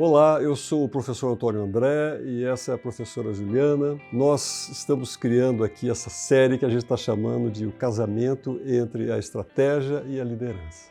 Olá, eu sou o professor Antônio André e essa é a professora Juliana. Nós estamos criando aqui essa série que a gente está chamando de O Casamento entre a Estratégia e a Liderança.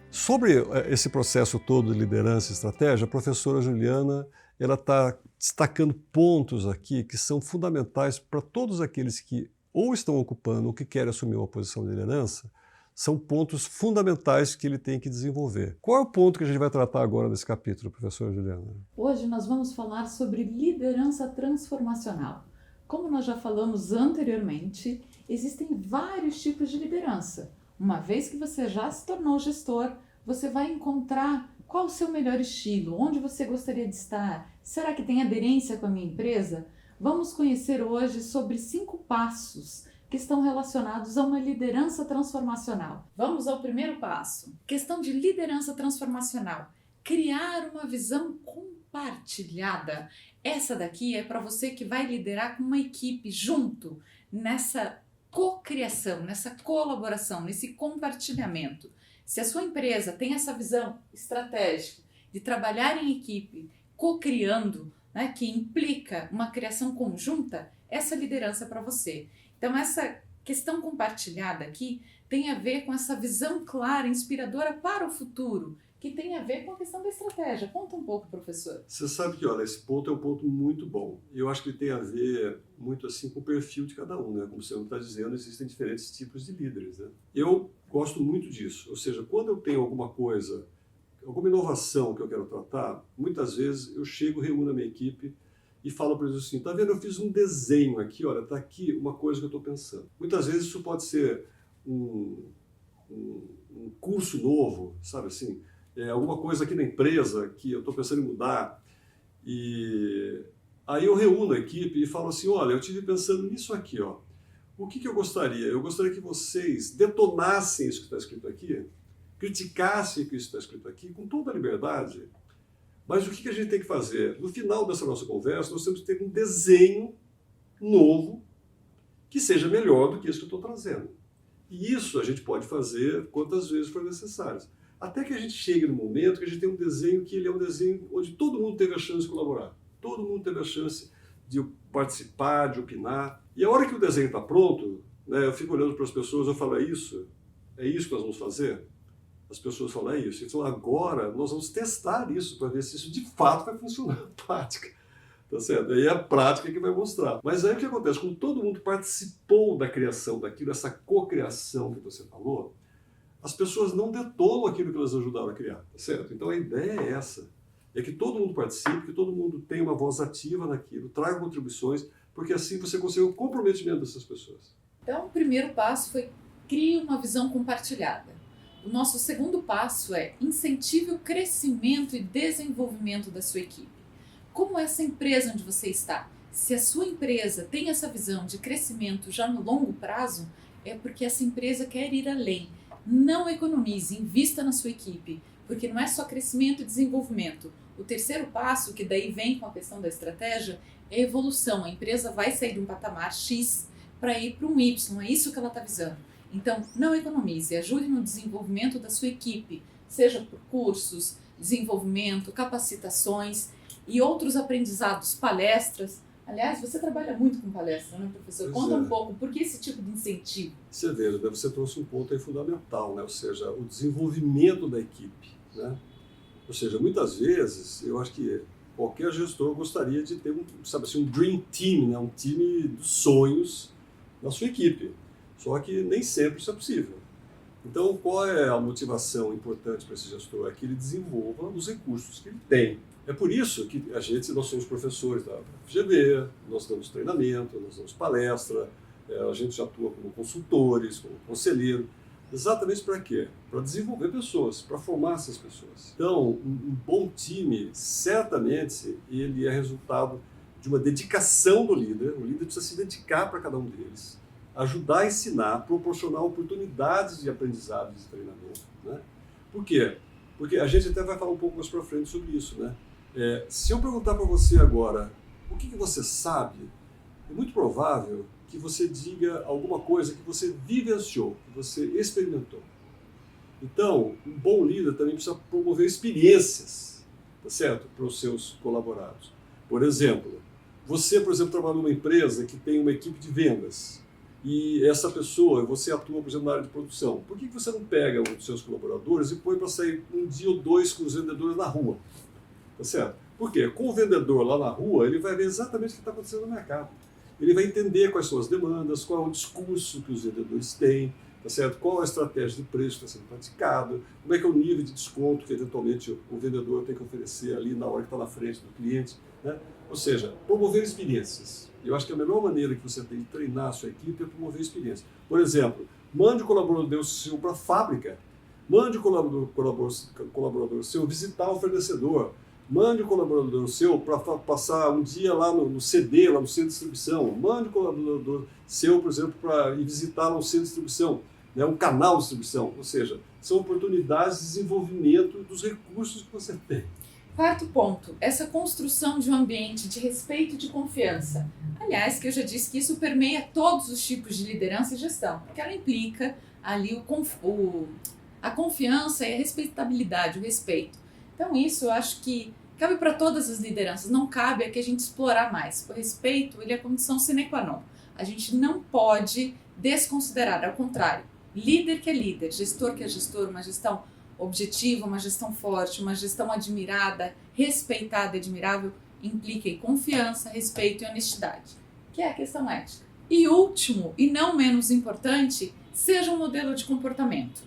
Sobre esse processo todo de liderança e estratégia, a professora Juliana está destacando pontos aqui que são fundamentais para todos aqueles que ou estão ocupando ou que querem assumir uma posição de liderança. São pontos fundamentais que ele tem que desenvolver. Qual é o ponto que a gente vai tratar agora nesse capítulo, professora Juliana? Hoje nós vamos falar sobre liderança transformacional. Como nós já falamos anteriormente, existem vários tipos de liderança. Uma vez que você já se tornou gestor, você vai encontrar qual o seu melhor estilo, onde você gostaria de estar, será que tem aderência com a minha empresa? Vamos conhecer hoje sobre 5 passos que estão relacionados a uma liderança transformacional. Vamos ao primeiro passo. Questão de liderança transformacional. Criar uma visão compartilhada. Essa daqui é para você que vai liderar com uma equipe junto, nessa cocriação, nessa colaboração, nesse compartilhamento. Se a sua empresa tem essa visão estratégica de trabalhar em equipe, cocriando, né, que implica uma criação conjunta, essa liderança é para você. Então essa questão compartilhada aqui tem a ver com essa visão clara, inspiradora para o futuro, que tem a ver com a questão da estratégia. Conta um pouco, professor. Você sabe que, olha, esse ponto é um ponto muito bom. Eu acho que ele tem a ver muito assim com o perfil de cada um, né? Como você está dizendo, existem diferentes tipos de líderes, né? Eu gosto muito disso. Ou seja, quando eu tenho alguma coisa, alguma inovação que eu quero tratar, muitas vezes eu chego, reúno a minha equipe e falo para eles assim, tá vendo, eu fiz um desenho aqui, olha, tá aqui uma coisa que eu estou pensando. Muitas vezes isso pode ser um curso novo, sabe assim, alguma coisa aqui na empresa que eu estou pensando em mudar. E aí eu reúno a equipe e falo assim, olha, eu estive pensando nisso aqui, ó. O que eu gostaria? Eu gostaria que vocês detonassem isso que está escrito aqui, criticassem o que está escrito aqui com toda a liberdade. Mas o que a gente tem que fazer? No final dessa nossa conversa, nós temos que ter um desenho novo que seja melhor do que isso que eu estou trazendo. E isso a gente pode fazer quantas vezes for necessário. Até que a gente chegue no momento que a gente tem um desenho que ele é um desenho onde todo mundo teve a chance de colaborar. Todo mundo teve a chance de participar, de opinar. E a hora que o desenho está pronto, né, eu fico olhando para as pessoas, eu falo, é isso que nós vamos fazer? As pessoas falam, é isso. Então agora nós vamos testar isso para ver se isso de fato vai funcionar na prática. Tá certo? Aí é a prática que vai mostrar. Mas aí o que acontece? Como todo mundo participou da criação daquilo, essa cocriação que você falou, as pessoas não detonam aquilo que elas ajudaram a criar, tá certo? Então a ideia é essa, é que todo mundo participe, que todo mundo tenha uma voz ativa naquilo, traga contribuições, porque assim você consegue o comprometimento dessas pessoas. Então o primeiro passo foi crie uma visão compartilhada. O nosso segundo passo é incentive o crescimento e desenvolvimento da sua equipe. Como essa empresa onde você está, se a sua empresa tem essa visão de crescimento já no longo prazo, é porque essa empresa quer ir além. Não economize, invista na sua equipe, porque não é só crescimento e desenvolvimento. O terceiro passo, que daí vem com a questão da estratégia, é evolução. A empresa vai sair de um patamar X para ir para um Y, é isso que ela está visando. Então, não economize, ajude no desenvolvimento da sua equipe, seja por cursos, desenvolvimento, capacitações e outros aprendizados, palestras. Aliás, você trabalha muito com palestra, né, professor? Conta um pouco, por que esse tipo de incentivo? Você vê, você trouxe um ponto aí fundamental, né? Ou seja, o desenvolvimento da equipe, né? Ou seja, muitas vezes, eu acho que qualquer gestor gostaria de ter um dream team, né? Um time dos sonhos na sua equipe. Só que nem sempre isso é possível. Então, qual é a motivação importante para esse gestor? É que ele desenvolva os recursos que ele tem. É por isso que nós somos professores da FGV, nós damos treinamento, nós damos palestra, a gente já atua como consultores, como conselheiro. Exatamente para quê? Para desenvolver pessoas, para formar essas pessoas. Então, um bom time, certamente, ele é resultado de uma dedicação do líder. O líder precisa se dedicar para cada um deles, ajudar a ensinar, proporcionar oportunidades de aprendizado e de treinamento. Né? Por quê? Porque a gente até vai falar um pouco mais para frente sobre isso. Né? Se eu perguntar para você agora, o que você sabe, é muito provável que você diga alguma coisa que você vivenciou, que você experimentou. Então, um bom líder também precisa promover experiências, tá certo? Para os seus colaborados. Por exemplo, você, trabalha numa empresa que tem uma equipe de vendas e essa pessoa, você atua, por exemplo, na área de produção. Por que você não pega um dos seus colaboradores e põe para sair um dia ou dois com os vendedores na rua? Tá certo? Por quê? Com o vendedor lá na rua, ele vai ver exatamente o que está acontecendo no mercado. Ele vai entender quais são as demandas, qual é o discurso que os vendedores têm, tá certo? Qual é a estratégia de preço que está sendo praticado, como é que é o nível de desconto que eventualmente o vendedor tem que oferecer ali na hora que está na frente do cliente, né? Ou seja, promover experiências. Eu acho que a melhor maneira que você tem de treinar a sua equipe é promover experiências. Por exemplo, mande o colaborador seu para a fábrica, mande o colaborador seu visitar o fornecedor, mande o colaborador seu para passar um dia lá no CD, lá no centro de distribuição, mande o colaborador seu, por exemplo, para ir visitar lá no centro de distribuição, né, um canal de distribuição. Ou seja, são oportunidades de desenvolvimento dos recursos que você tem. Quarto ponto, essa construção de um ambiente de respeito e de confiança. Aliás, que eu já disse que isso permeia todos os tipos de liderança e gestão, porque ela implica ali a confiança e a respeitabilidade, o respeito. Então isso eu acho que cabe para todas as lideranças, não cabe a que a gente explorar mais. O respeito, ele é a condição sine qua non. A gente não pode desconsiderar, ao contrário. Líder que é líder, gestor que é gestor, uma gestão objetiva, uma gestão forte, uma gestão admirada, respeitada e admirável, implica em confiança, respeito e honestidade, que é a questão ética. E último, e não menos importante, seja um modelo de comportamento.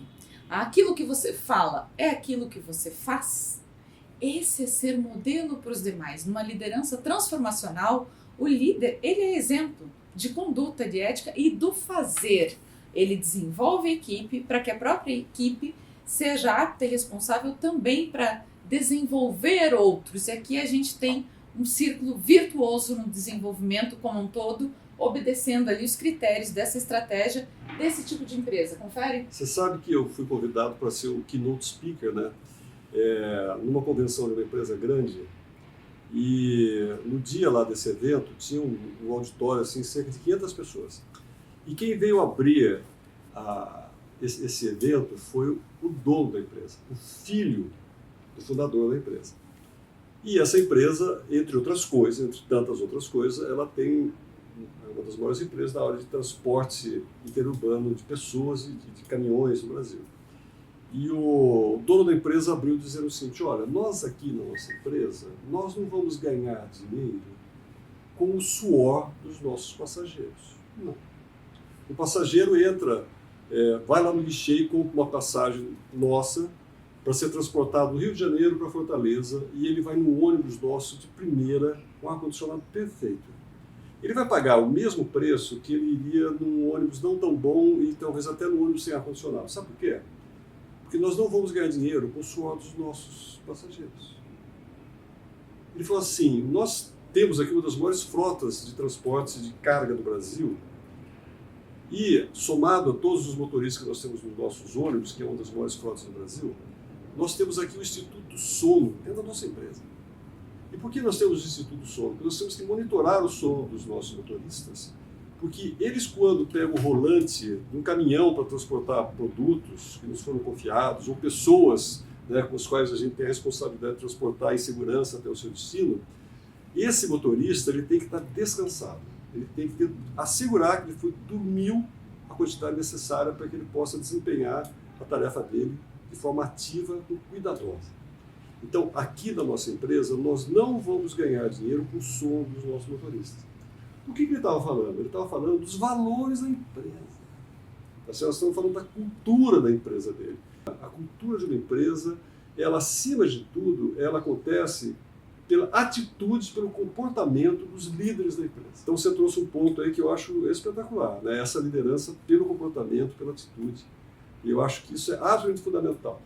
Aquilo que você fala é aquilo que você faz. Esse é ser modelo para os demais. Numa liderança transformacional, o líder, ele é exemplo de conduta, de ética e do fazer. Ele desenvolve a equipe para que a própria equipe seja apta e responsável também para desenvolver outros. E aqui a gente tem um círculo virtuoso no desenvolvimento como um todo, obedecendo ali os critérios dessa estratégia desse tipo de empresa. Confere? Você sabe que eu fui convidado para ser o keynote speaker, né? Numa convenção de uma empresa grande, e no dia lá desse evento tinha um auditório assim, cerca de 500 pessoas. E quem veio abrir esse evento foi o dono da empresa, o filho do fundador da empresa. E essa empresa, entre outras coisas, entre tantas outras coisas, ela tem uma das maiores empresas da área de transporte interurbano de pessoas e de caminhões no Brasil. E o dono da empresa abriu dizendo o seguinte: olha, nós aqui na nossa empresa, nós não vamos ganhar dinheiro com o suor dos nossos passageiros. Não. O passageiro entra, vai lá no guichê e compra uma passagem nossa para ser transportado do Rio de Janeiro para Fortaleza, e ele vai no ônibus nosso de primeira, com ar-condicionado perfeito. Ele vai pagar o mesmo preço que ele iria num ônibus não tão bom e talvez até no ônibus sem ar-condicionado. Sabe por quê? Porque nós não vamos ganhar dinheiro com o suor dos nossos passageiros. Ele falou assim: nós temos aqui uma das maiores frotas de transportes de carga do Brasil, e somado a todos os motoristas que nós temos nos nossos ônibus, que é uma das maiores frotas do Brasil, nós temos aqui o Instituto Sono dentro da nossa empresa. E por que nós temos o Instituto Sono? Porque nós temos que monitorar o sono dos nossos motoristas, porque eles, quando pegam o rolante de um caminhão para transportar produtos que nos foram confiados, ou pessoas, né, com as quais a gente tem a responsabilidade de transportar em segurança até o seu destino, esse motorista ele tem que estar descansado. Ele tem que assegurar que ele dormiu a quantidade necessária para que ele possa desempenhar a tarefa dele de forma ativa e cuidadosa. Então, aqui na nossa empresa, nós não vamos ganhar dinheiro com o sono dos nossos motoristas. O que ele estava falando? Ele estava falando dos valores da empresa. Nós estamos falando da cultura da empresa dele. A cultura de uma empresa, ela, acima de tudo, ela acontece pela atitude, pelo comportamento dos líderes da empresa. Então você trouxe um ponto aí que eu acho espetacular, né? Essa liderança pelo comportamento, pela atitude. E eu acho que isso é absolutamente fundamental.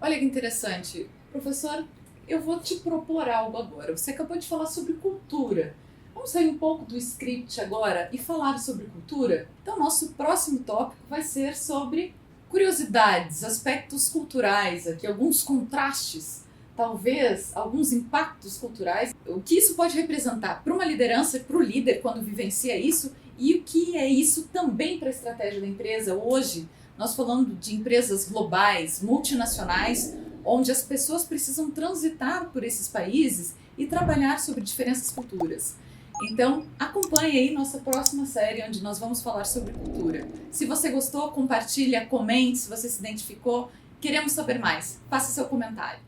Olha que interessante. Professor, eu vou te propor algo agora. Você acabou de falar sobre cultura. Vamos sair um pouco do script agora e falar sobre cultura? Então, nosso próximo tópico vai ser sobre curiosidades, aspectos culturais, aqui alguns contrastes, talvez alguns impactos culturais, o que isso pode representar para uma liderança e para o líder quando vivencia isso, E o que é isso também para a estratégia da empresa? Hoje, nós falando de empresas globais, multinacionais, onde as pessoas precisam transitar por esses países e trabalhar sobre diferenças culturas. Então, acompanhe aí nossa próxima série, onde nós vamos falar sobre cultura. Se você gostou, compartilha, comente, se você se identificou. Queremos saber mais. Faça seu comentário.